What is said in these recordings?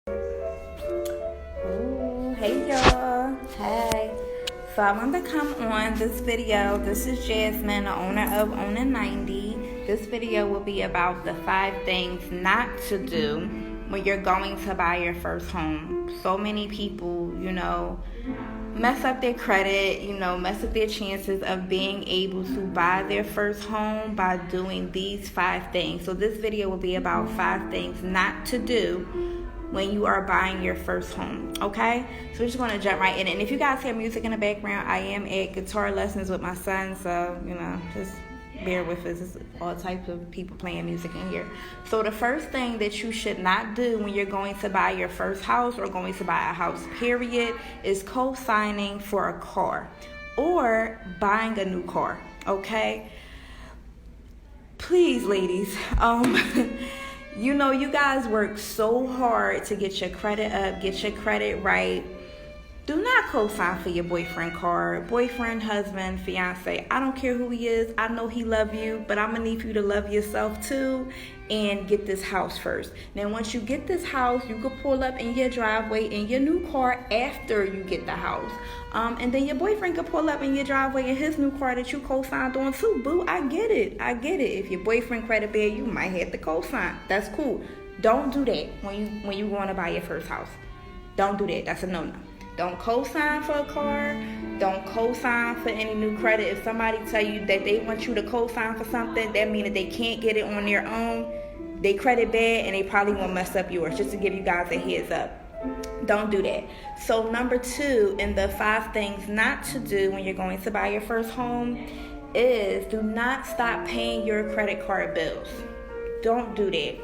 Ooh, hey y'all. Hey. So I wanted to come on this video. This is Jasmine, the owner of Owner 90. This video will be about the 5 things not to do when you're going to buy your first home. So many people, mess up their credit, mess up their chances of being able to buy their first home by doing these 5 things. So this video will be about 5 things not to do when you are buying your first home, okay? So we're just gonna jump right in. And if you guys hear music in the background, I am at guitar lessons with my son, so, just bear with us. There's all types of people playing music in here. So the first thing that you should not do when you're going to buy your first house or going to buy a house, period, is co-signing for a car or buying a new car, okay? Please, ladies, you guys work so hard to get your credit up, get your credit right. Do not co-sign for your boyfriend car. Boyfriend, husband, fiance. I don't care who he is. I know he love you, but I'm going to need you to love yourself too and get this house first. Now, once you get this house, you can pull up in your driveway in your new car after you get the house. And then your boyfriend can pull up in your driveway in his new car that you co-signed on too. Boo, I get it. If your boyfriend credit bad, you might have to co-sign. That's cool. Don't do that when you want to buy your first house. Don't do that. That's a no-no. Don't co-sign for a car. Don't co-sign for any new credit. If somebody tell you that they want you to co-sign for something, that means that they can't get it on their own. They credit bad and they probably won't mess up yours. Just to give you guys a heads up. Don't do that. So number 2 in the 5 things not to do when you're going to buy your first home is do not stop paying your credit card bills. Don't do that.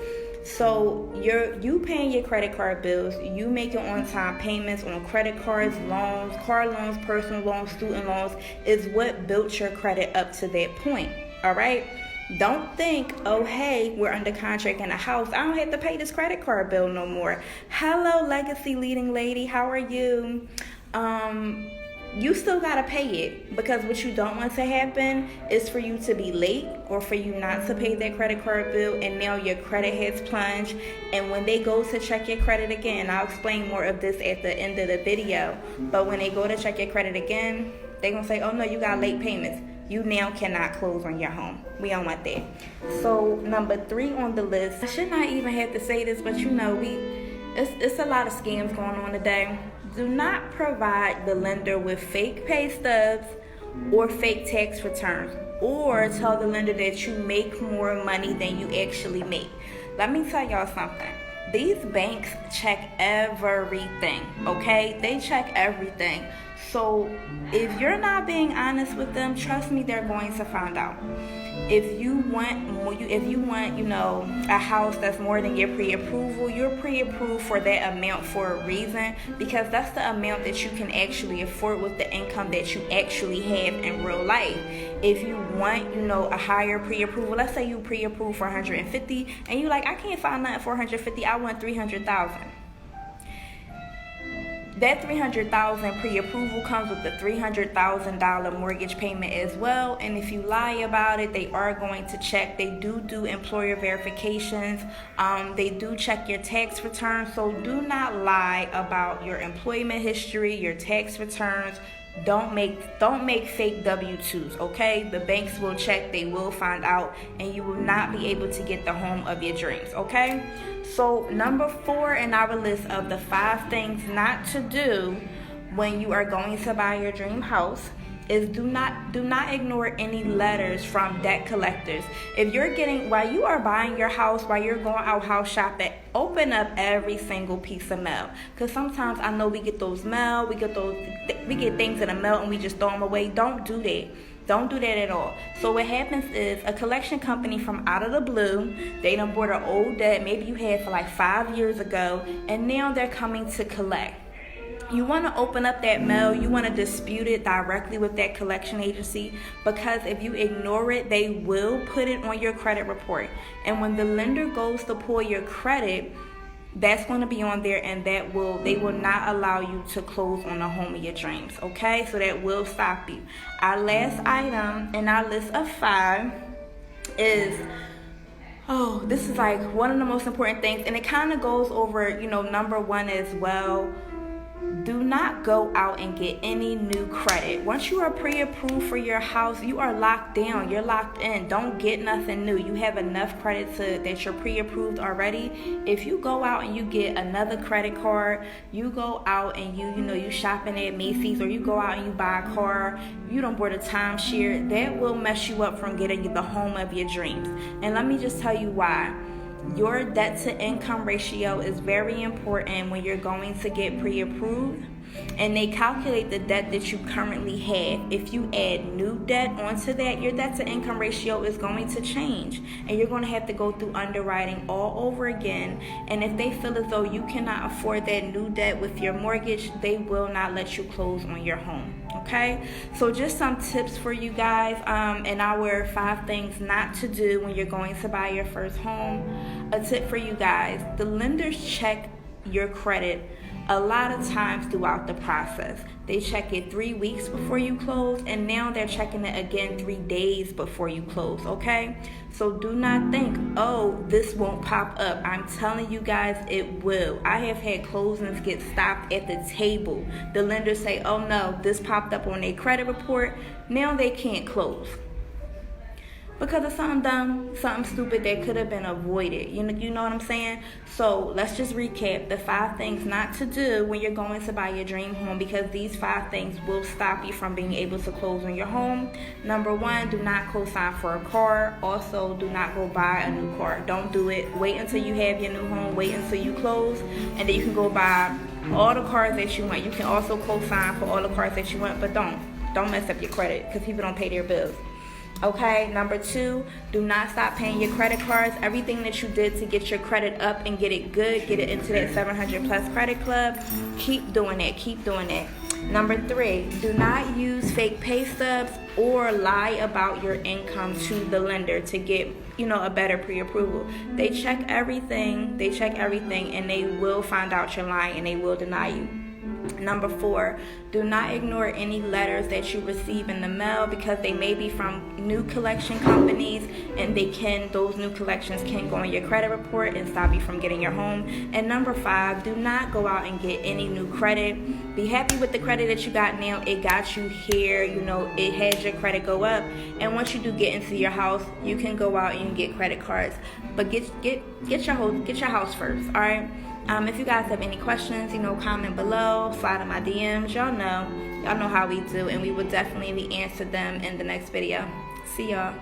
So you paying your credit card bills, you making on-time payments on credit cards, loans, car loans, personal loans, student loans is what built your credit up to that point. All right? Don't think, oh, hey, we're under contract in a house. I don't have to pay this credit card bill no more. Hello, legacy leading lady. How are you? You still got to pay it, because what you don't want to happen is for you to be late or for you not to pay that credit card bill, and now your credit has plunged. And when they go to check your credit again, I'll explain more of this at the end of the video, but when they go to check your credit again, they're going to say, oh no, you got late payments. You now cannot close on your home. We don't want that. So number 3 on the list, I should not even have to say this, but it's a lot of scams going on today. Do not provide the lender with fake pay stubs or fake tax returns, or tell the lender that you make more money than you actually make. Let me tell y'all something. These banks check everything, okay? They check everything. So if you're not being honest with them, trust me, they're going to find out. If you want, a house that's more than your pre-approval, you're pre-approved for that amount for a reason, because that's the amount that you can actually afford with the income that you actually have in real life. If you want, a higher pre-approval, let's say you pre-approved for 150 and you like, I can't find nothing for 150, I want 300,000. That $300,000 pre-approval comes with the $300,000 mortgage payment as well. And if you lie about it, they are going to check. They do employer verifications. They do check your tax returns. So do not lie about your employment history, your tax returns. Don't make fake W-2s, okay? The banks will check, they will find out, and you will not be able to get the home of your dreams, okay? So number 4 in our list of the 5 things not to do when you are going to buy your dream house is do not ignore any letters from debt collectors. If you're while you are buying your house, while you're going out house shopping, open up every single piece of mail. Because sometimes I know we get those mail, we get things in the mail and we just throw them away. Don't do that. Don't do that at all. So what happens is a collection company from out of the blue, they done bought an old debt maybe you had for like 5 years ago, and now they're coming to collect. You want to open up that mail. You want to dispute it directly with that collection agency, because if you ignore it, they will put it on your credit report. And when the lender goes to pull your credit, that's going to be on there, and they will not allow you to close on the home of your dreams, okay? So that will stop you. Our last item in our list of 5 is Oh, this is like one of the most important things, and it kind of goes over, number one as well. Do not go out and get any new credit. Once you are pre-approved for your house, you are locked down. You're locked in. Don't get nothing new. You have enough credit that you're pre-approved already. If you go out and you get another credit card, you go out and you shopping at Macy's, or you go out and you buy a car, you don't board a timeshare, that will mess you up from getting the home of your dreams. And let me just tell you why. Your debt to income ratio is very important when you're going to get pre-approved, and they calculate the debt that you currently have. If you add new debt onto that, your debt to income ratio is going to change, and you're going to have to go through underwriting all over again. And if they feel as though you cannot afford that new debt with your mortgage, they will not let you close on your home. Okay, so just some tips for you guys, and our 5 things not to do when you're going to buy your first home. A tip for you guys: the lenders check your credit a lot of times throughout the process. They check it 3 weeks before you close, and now they're checking it again 3 days before you close, okay? So do not think, oh, this won't pop up. I'm telling you guys, it will. I have had closings get stopped at the table. The lenders say, oh no, this popped up on their credit report. Now they can't close, because of something dumb, something stupid that could have been avoided. You know what I'm saying? So let's just recap the 5 things not to do when you're going to buy your dream home, because these 5 things will stop you from being able to close on your home. Number 1, do not co-sign for a car. Also, do not go buy a new car. Don't do it. Wait until you have your new home. Wait until you close, and then you can go buy all the cars that you want. You can also co-sign for all the cars that you want, but don't mess up your credit, because people don't pay their bills. Okay, number 2, do not stop paying your credit cards. Everything that you did to get your credit up and get it good, get it into that 700 plus credit club, keep doing that. Number 3, do not use fake pay stubs or lie about your income to the lender to get, a better pre-approval. They check everything, and they will find out you're lying, and they will deny you. Number 4, do not ignore any letters that you receive in the mail, because they may be from new collection companies, and those new collections can go on your credit report and stop you from getting your home. And number 5, do not go out and get any new credit. Be happy with the credit that you got now. It got you here, it had your credit go up. And once you do get into your house, you can go out and get credit cards. But get your house first, all right? If you guys have any questions, comment below, slide in my DMs. Y'all know how we do, and we will definitely answer them in the next video. See y'all.